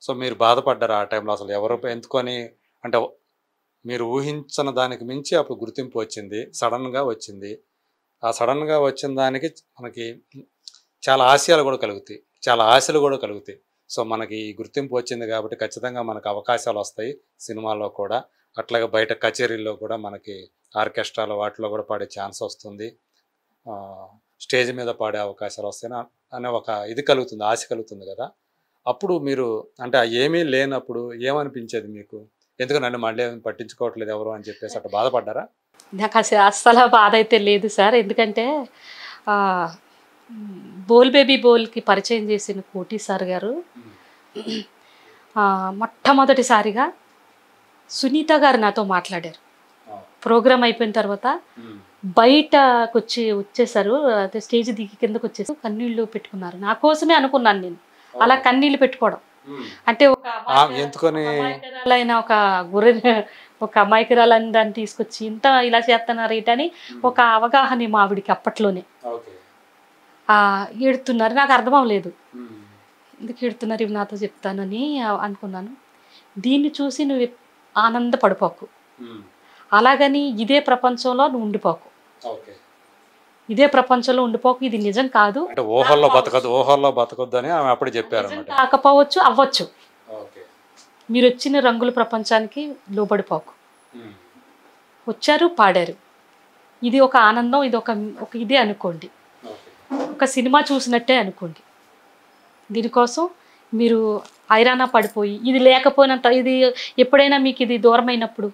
So మీరు బాధపడ్డారా ఆ టైంలో? అసలు ఎవరు ఎందుకని అంటే మీరు ఊహించని దానికి మించి అప్పుడు గుర్తింపు వచ్చింది. సడన్‌గా వచ్చింది. ఆ సడన్‌గా వచ్చిన దానికి మనకి చాలా ఆశయాలు గూడా కలుగుతాయి. చాలా ఆశలు గూడా కలుగుతాయి. సో మనకి ఈ గుర్తింపు వచ్చింది కాబట్టి ఖచ్చితంగా మనకు అవకాశాలొస్తాయి సినిమాల్లో కూడా. అట్లాగే బయట కచేరీల్లో కూడా మనకి ఆర్కెస్ట్రాలో వాటిలో గూడా పాడే ఛాన్స్ వస్తుంది. స్టేజ్ మీద పాడే అవకాశాలొస్తాయని అనే ఒక ఇది కలుగుతుంది. ఆశ కలుగుతుంది గదా! అప్పుడు మీరు అంటే ఏమీ లేనప్పుడు ఏమనిపించేది మీకు? ఎందుకు నన్ను మళ్ళీ పట్టించుకోవట్లేదు ఎవరు అని చెప్పేసి అట్లా బాధపడ్డారా? నాకు అస్సలు బాధ అయితే లేదు సార్. ఎందుకంటే బోల్ బేబీ బోల్కి పరిచయం చేసిన కోటి సార్ గారు మొట్టమొదటిసారిగా సునీత గారు నాతో మాట్లాడారు. ప్రోగ్రామ్ అయిపోయిన తర్వాత బయటకు వచ్చేసారు. అదే స్టేజ్ దిగి కిందకు వచ్చేసి కన్నీళ్ళు పెట్టుకున్నారు. నా కోసమే అనుకున్నాను నేను అలా కన్నీళ్ళు పెట్టుకోవడం. అంటే ఒక అమాయకురాలైన ఒక గొర్రె ఒక అమాయకురాలని దాన్ని తీసుకొచ్చి ఇంత ఇలా చేస్తున్నారు ఏంటని ఒక అవగాహన మా ఆవిడికి అప్పట్లోనే. ఏడుతున్నారు, నాకు అర్థం అవ్వలేదు ఎందుకు ఏడుతున్నారు ఇవి నాతో చెప్తానని అనుకున్నాను. దీన్ని చూసి నువ్వు ఆనందపడిపోకు, అలాగని ఇదే ప్రపంచంలో నువ్వు ఉండిపోకు, ఇదే ప్రపంచంలో ఉండిపోకు, ఇది నిజం కాదు, ఊహల్లో బతకొద్దు అని ఆమె అప్పుడు చెప్పారు. కాకపోవచ్చు అవ్వచ్చు, మీరు వచ్చిన రంగుల ప్రపంచానికి లోబడిపోకు. వచ్చారు, పాడారు, ఇది ఒక ఆనందం, ఇది ఒక ఇదే అనుకోండి, ఒక సినిమా చూసినట్టే అనుకోండి. దీనికోసం మీరు ఐరానా పడిపోయి ఇది లేకపోయినంత ఇది ఎప్పుడైనా మీకు ఇది దూరమైనప్పుడు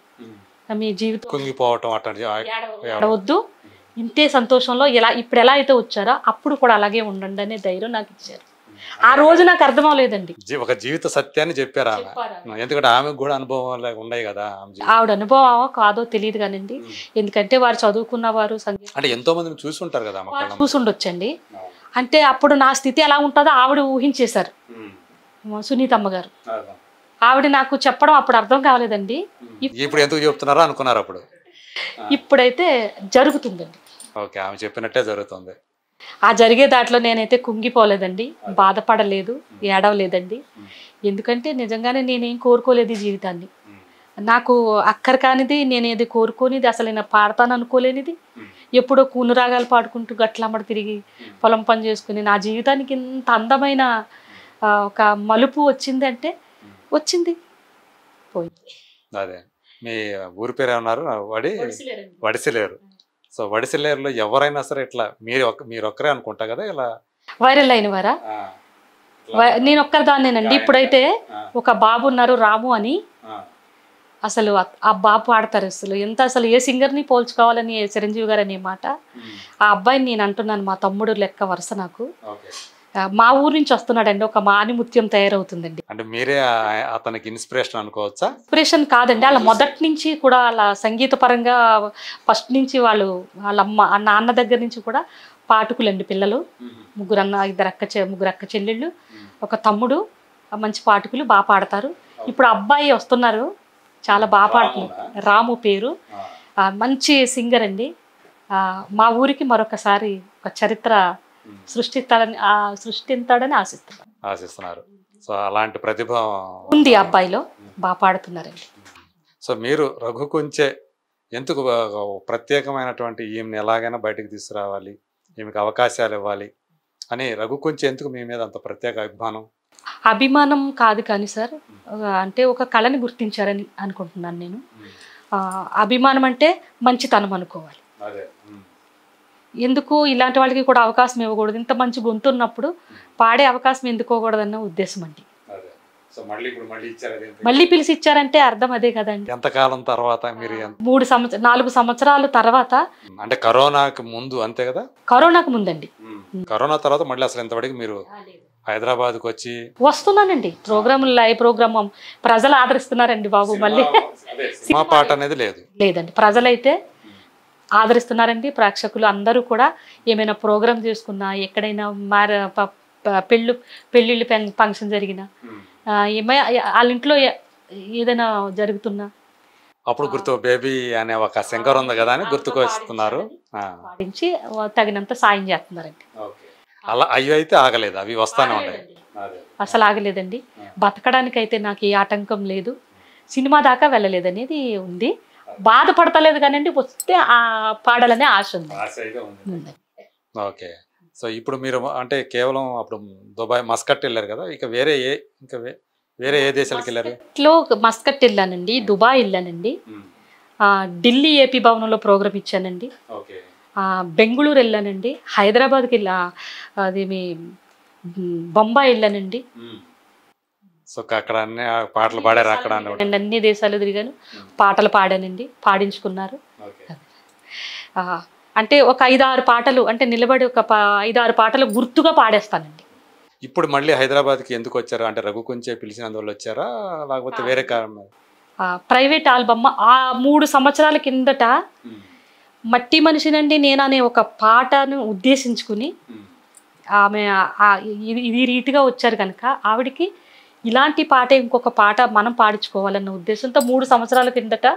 మీ జీవితం ఏడవద్దు, ఇంతే సంతోషంలో ఇప్పుడు ఎలా అయితే వచ్చారో అప్పుడు కూడా అలాగే ఉండండి అనే ధైర్యం నాకు ఇచ్చారు. ఆ రోజు నాకు అర్థం అవ్వలేదండి. ఒక జీవిత సత్యాన్ని చెప్పారు ఆమె. ఎందుకంటే ఆమెకు కూడా అనుభవాలు ఉన్నాయి కదా. ఆవిడ అనుభవం కాదో తెలియదు కానండి, ఎందుకంటే వారు చదువుకున్న వారు అంటే ఎంతో మందిని చూసి ఉంటారు కదా, చూసుండొచ్చండి. అంటే అప్పుడు నా స్థితి ఎలా ఉంటుందో ఆవిడ ఊహించేశారు సునీతమ్మ గారు. ఆవిడ నాకు చెప్పడం అప్పుడు అర్థం కాలేదండి. ఇప్పుడు ఎందుకు చెప్తున్నారో అనుకున్నారు అప్పుడు. ఇప్పుడైతే జరుగుతుందండి. ఓకే, ఆమె చెప్పినట్టే జరుగుతుంది. ఆ జరిగే దాంట్లో నేనైతే కుంగిపోలేదండి, బాధపడలేదు, ఏడవలేదండి. ఎందుకంటే నిజంగానే నేనేం కోరుకోలేదు ఈ జీవితాన్ని. నాకు అక్కర కానిది, నేను ఏది కోరుకోనిది, అసలు నేను పాడతాను అనుకోలేనిది, ఎప్పుడో కూనురాగాలు పాడుకుంటూ గట్లమ్మడి తిరిగి పొలం పని చేసుకుని నా జీవితానికి ఇంత అందమైన ఒక మలుపు వచ్చిందంటే వచ్చింది, పోయింది. అదే మీ ఊరి పేరు ఏమన్నారు? వడిసిలేరు. సో వడిసిలేరులో ఎవరైనా సరే ఇట్లా మీరు ఒక్కరే అనుకుంటా కదా ఇలా వైరల్ అయిన వారా? నేను ఒక్కరిదాన్నేనండి. ఇప్పుడైతే ఒక బాబు ఉన్నారు రాము అని, అసలు ఆ బాబు పాడతారు. అసలు ఏ సింగర్ని పోల్చుకోవాలని చిరంజీవి గారు అనే మాట. ఆ అబ్బాయిని నేను అంటున్నాను, మా తమ్ముడు లెక్క వరుస నాకు. మా ఊరు నుంచి వస్తున్నాడండి, ఒక మానిముత్యం తయారవుతుందండి. అంటే మీరే అతనికి ఇన్స్పిరేషన్ అనుకోవచ్చా? ఇన్స్పిరేషన్ కాదండి, వాళ్ళ మొదటి నుంచి కూడా వాళ్ళ సంగీత పరంగా ఫస్ట్ నుంచి వాళ్ళ నాన్న దగ్గర నుంచి కూడా పాటుకులండి పిల్లలు. ముగ్గురు అక్క చెల్లెళ్ళు, ఒక తమ్ముడు, మంచి పాటుకులు, బాగా పాడతారు. ఇప్పుడు అబ్బాయి వస్తున్నారు, చాలా బాగా పాడుతున్నారు, రాము పేరు, మంచి సింగర్ అండి. మా ఊరికి మరొకసారి ఒక చరిత్ర సృష్టిస్తాడని ఆశిస్తున్నారు. సో అలాంటి ప్రతిభ ఉంది ఆ అబ్బాయిలో, బాగా పాడుతున్నారండి. సో మీరు రఘుకుంచే ఎందుకు ప్రత్యేకమైనటువంటి ఈమెను ఎలాగైనా బయటకు తీసుకురావాలి, ఈమెకు అవకాశాలు ఇవ్వాలి అని రఘుకుంచే ఎందుకు మీ మీద అంత ప్రత్యేక అభిమానం కాదు కానీ సార్, అంటే ఒక కళని గుర్తించారని అనుకుంటున్నాను నేను. అభిమానం అంటే మంచితనం అనుకోవాలి. ఎందుకు ఇలాంటి వాళ్ళకి కూడా అవకాశం ఇవ్వకూడదు? ఇంత మంచి గొంతు ఉన్నప్పుడు పాడే అవకాశం ఎందుకోకూడదన్న ఉద్దేశం అండి. మళ్ళీ పిలిచి ఇచ్చారంటే అర్థం అదే కదండి. ఎంతకాలం తర్వాత? మీరు 4 సంవత్సరాల తర్వాత. అంటే కరోనాకు ముందు అంతే కదా? కరోనాకు ముందండి. కరోనా తర్వాత మళ్ళీ అసలు ఎంతవరకు మీరు హైదరాబాద్కి వచ్చి వస్తున్నానండి. లైవ్ ప్రోగ్రామ్ ప్రజలు ఆదరిస్తున్నారండి బాబు. మళ్ళీ మా పాట అనేది లేదండి, ప్రజలైతే ఆదరిస్తున్నారండి. ప్రేక్షకులు అందరూ కూడా ఏమైనా ప్రోగ్రామ్ చేసుకున్నా, ఎక్కడైనా పెళ్ళిళ్ళు ఫంక్షన్ జరిగినా, వాళ్ళ ఇంట్లో ఏదైనా జరుగుతున్నా అప్పుడు గుర్తు బేబీ అనే ఒక సింగర్ ఉంది కదా అని గుర్తుకు వస్తున్నారు, పాటించి తగినంత సాయం చేస్తున్నారండి. అలా అవి అయితే ఆగలేదు, అవి వస్తానే ఉన్నాయి. అసలు ఆగలేదండి. బతకడానికైతే నాకు ఏ ఆటంకం లేదు, సినిమా దాకా వెళ్ళలేదు అనేది ఉంది. బాధపడతలేదు కానండి, వస్తే ఆ పాడాలనే ఆశ ఉంది. ఓకే. సో ఇప్పుడు మీరు అంటే కేవలం అప్పుడు దుబాయ్ మస్కట్ వెళ్ళారు కదా, ఇక వేరే ఏ దేశాలకు వెళ్ళారు? మస్కట్ వెళ్ళానండి, దుబాయ్ వెళ్ళానండి, ఢిల్లీ ఏపీ భవనంలో ప్రోగ్రామ్ ఇచ్చానండి, బెంగళూరు వెళ్ళానండి, హైదరాబాద్కి వెళ్ళా, అదేమి బొంబాయి వెళ్ళానండి. సో అక్కడ అన్ని పాటలు పాడారు అక్కడ? అన్ని దేశాలు తిరిగాను, పాటలు పాడానండి, పాడించుకున్నారు. అంటే ఒక 5-6 పాటలు అంటే నిలబడి ఒక 5-6 పాటలు గుర్తుగా పాడేస్తానండి. ఇప్పుడు మళ్ళీ హైదరాబాద్కి ఎందుకు వచ్చారు? అంటే రఘు కొంచెం పిలిచినందువల్ల వచ్చారా, లేకపోతే వేరే కారణం? ప్రైవేట్ ఆల్బమ్ 3 సంవత్సరాల కిందట మట్టి మనిషినండి నేను అనే ఒక పాటను ఉద్దేశించుకుని ఆమె ఇది రీతిగా వచ్చారు కనుక ఆవిడికి ఇలాంటి పాట ఇంకొక పాట మనం పాడించుకోవాలన్న ఉద్దేశంతో 3 సంవత్సరాల కిందట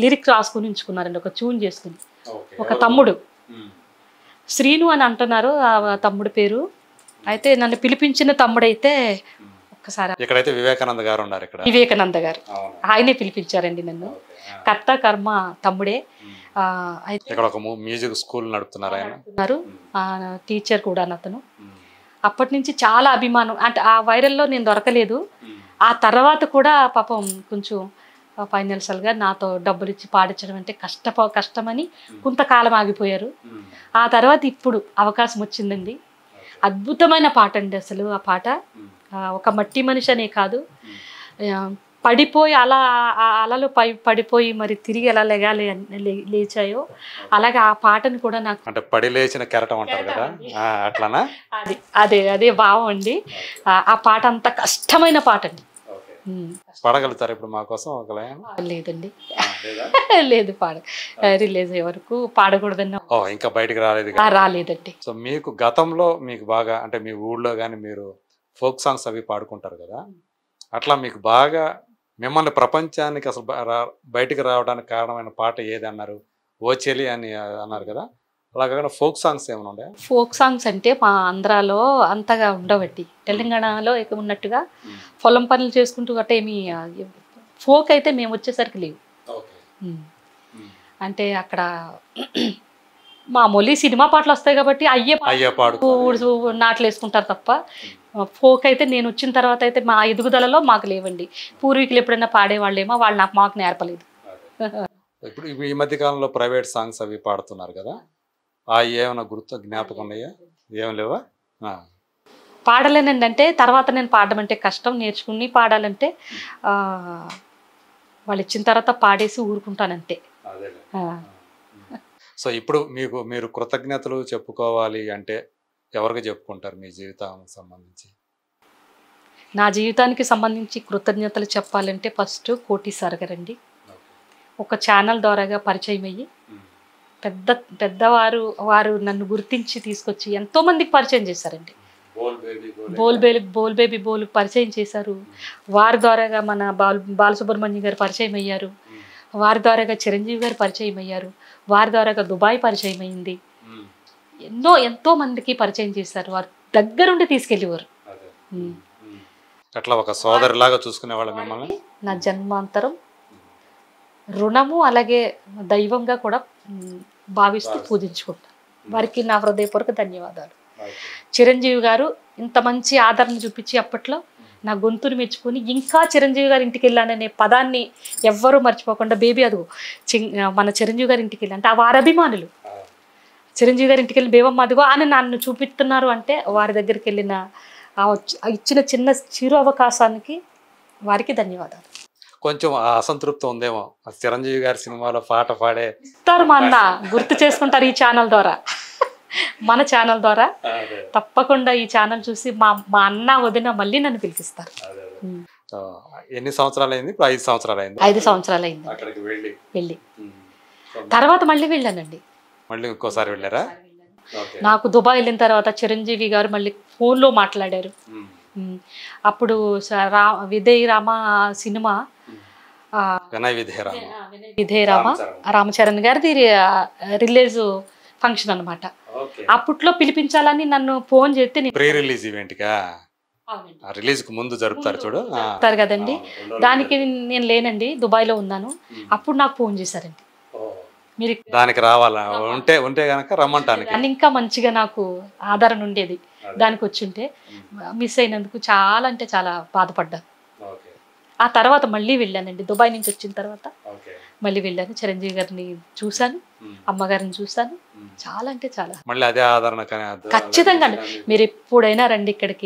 లిరిక్ రాసుకుని ఉంచుకున్నారండి, ఒక ట్యూన్ చేసుకుని. ఒక తమ్ముడు శ్రీను అని అంటున్నారు ఆ తమ్ముడు పేరు. అయితే నన్ను పిలిపించిన తమ్ముడైతే ఒక్కసారి ఇక్కడైతే వివేకానంద గారు ఉన్నారు. ఇక్కడ వివేకానంద గారు ఆయనే పిలిపించారండి నన్ను. కర్త కర్మ తమ్ముడే. అయితే ఇక్కడ ఒక మ్యూజిక్ స్కూల్ నడుపుతున్నారు, టీచర్ కూడా అతను. అప్పటి నుంచి చాలా అభిమానం. అంటే ఆ వైరల్లో నేను దొరకలేదు. ఆ తర్వాత కూడా పాపం కొంచెం ఫైనాన్షియల్గా నాతో డబ్బులు ఇచ్చి పాడించడం అంటే కష్టమని కొంతకాలం ఆగిపోయారు. ఆ తర్వాత ఇప్పుడు అవకాశం వచ్చిందండి. అద్భుతమైన పాట అండి అసలు. ఆ పాట ఒక మట్టి మనిషి అనే కాదు, పడిపోయి అలా అలలు పడిపోయి మరి తిరిగి ఎలా లేచాయో అలాగే ఆ పాటను కూడా నాకు అంటే పడి లేచిన కెరటం అంటారు కదా, అట్లానా? అదే భావం అండి. ఆ పాట అంత కష్టమైన పాట అండి. పాడగలుగుతారు ఇప్పుడు మా కోసం ఒక లైన్? లేదండి, లేదు, రిలీజ్ అయ్యే వరకు పాడకూడదన్న. ఇంకా బయటకు రాలేదండి. సో మీకు గతంలో మీకు బాగా అంటే మీ ఊళ్ళో కానీ మీరు ఫోక్ సాంగ్స్ అవి పాడుకుంటారు కదా, అట్లా మీకు బాగా మిమ్మల్ని ప్రపంచానికి అసలు బయటికి రావడానికి కారణమైన పాట ఏది అన్నారు? ఓ చెలి అని అన్నారు కదా, అలాగే ఫోక్ సాంగ్స్ ఏమైనా ఉండే? ఫోక్ సాంగ్స్ అంటే మా ఆంధ్రాలో అంతగా ఉండవట్టి, తెలంగాణలో ఉన్నట్టుగా పొలం పనులు చేసుకుంటూ గట్ట ఏమి ఫోక్ అయితే మేము వచ్చేసరికి లేవు. అంటే అక్కడ మామూలు సినిమా పాటలు వస్తాయి కాబట్టి అయ్యే నాట్లు వేసుకుంటారు తప్ప ఫోక్ అయితే నేను వచ్చిన తర్వాత అయితే మా ఎదుగుదలలో మాకు లేవండి. పూర్వీకులు ఎప్పుడైనా పాడేవాళ్ళేమో వాళ్ళు మాకు నేర్పలేదు. ఇప్పుడు ఈ మధ్య కాలంలో ప్రైవేట్ సాంగ్స్ అవి పాడుతున్నారు కదా, ఏమైనా జ్ఞాపకం ఉన్నాయా? ఏం లేవా? పాడలేనండి. అంటే తర్వాత నేను పాడడం అంటే కష్టం, నేర్చుకుని పాడాలంటే వాళ్ళు ఇచ్చిన తర్వాత పాడేసి ఊరుకుంటానంతే. సో ఇప్పుడు మీరు కృతజ్ఞతలు చెప్పుకోవాలి అంటే ఎవరికి చెప్పుకుంటారు మీ జీవితానికి సంబంధించి? నా జీవితానికి సంబంధించి కృతజ్ఞతలు చెప్పాలంటే ఫస్ట్ కోటి సార్ గారండి. ఒక ఛానల్ ద్వారాగా పరిచయం అయ్యి వారు నన్ను గుర్తించి తీసుకొచ్చి ఎంతో మందికి పరిచయం చేశారండి. బోల్ బేబీ పరిచయం చేశారు. వారి ద్వారాగా మన బాలసుబ్రహ్మణ్యం గారు పరిచయం అయ్యారు. వారి ద్వారాగా చిరంజీవి గారు పరిచయం అయ్యారు. వారి ద్వారాగా దుబాయ్ పరిచయం అయింది. ఎంతో మందికి పరిచయం చేశారు. వారు దగ్గరుండి తీసుకెళ్ళేవారు. అట్లా ఒక సోదరులాగా చూసుకునేవాళ్ళు మిమ్మల్ని. నా జన్మాంతరం రుణము అలాగే దైవంగా కూడా భావిస్తూ పూజించుకుంటాను. వారికి నా హృదయపూర్వక ధన్యవాదాలు. చిరంజీవి గారు ఇంత మంచి ఆదరణ చూపించి అప్పట్లో నా గొంతుని మెచ్చుకుని ఇంకా చిరంజీవి గారి ఇంటికి వెళ్ళాననే పదాన్ని ఎవ్వరూ మర్చిపోకుండా బేబీ అదుగు మన చిరంజీవి గారి ఇంటికి వెళ్ళి అంటే వారి అభిమానులు చిరంజీవి గారి ఇంటికి వెళ్ళి బేబమ్మ అదిగో అని నన్ను చూపిస్తున్నారు అంటే వారి దగ్గరికి వెళ్ళిన ఇచ్చిన చిన్న చిరు అవకాశానికి వారికి ధన్యవాదాలు. కొంచెం అసంతృప్తి ఉందేమో చిరంజీవి గారి సినిమాలో పాట పాడే మా అన్న గుర్తు చేసుకుంటారు ఈ ఛానల్ ద్వారా, మన ఛానల్ ద్వారా తప్పకుండా ఈ ఛానల్ చూసి మా అన్న వదిన మళ్ళీ నన్ను పిలిపిస్తారు. ఎన్ని సంవత్సరాలు అయింది? 5 సంవత్సరాలు అయింది. 5 సంవత్సరాలు అయింది వెళ్ళి. తర్వాత మళ్ళీ వెళ్ళానండి. మళ్ళీ ఇంకోసారి వెళ్ళారా? నాకు దుబాయ్ వెళ్ళిన తర్వాత చిరంజీవి గారు మళ్ళీ ఫోన్లో మాట్లాడారు. అప్పుడు విధేయ రామ సినిమా విధేయ రామ రామచరణ్ గారిది రిలీజ్ ఫంక్షన్ అనమాట. అప్పట్లో పిలిపించాలని నన్ను ఫోన్ చేస్తే ప్రీ రిలీజ్ ఈవెంట్ గా రిలీజ్ కు ముందు జరుపుతారు చూడు. చెప్తారు కదండి, దానికి నేను లేనండి, దుబాయ్లో ఉన్నాను. అప్పుడు నాకు ఫోన్ చేశారండి, మీరు దానికి రావాలా, ఉంటే గనక రమ్మంటానికి. దాన్ని ఇంకా మంచిగా నాకు ఆదరణ ఉండేది. దానికి వచ్చుంటే మిస్ అయినందుకు చాలా అంటే చాలా బాధపడ్డాను. ఆ తర్వాత మళ్ళీ వెళ్ళానండి, దుబాయ్ నుంచి వచ్చిన తర్వాత మళ్ళీ వెళ్ళాను. చిరంజీవి గారిని చూశాను, అమ్మగారిని చూశాను. చాలా అంటే చాలా మళ్ళీ అదే ఆదరణ ఖచ్చితంగా మీరు ఎప్పుడైనా రండి ఇక్కడికి.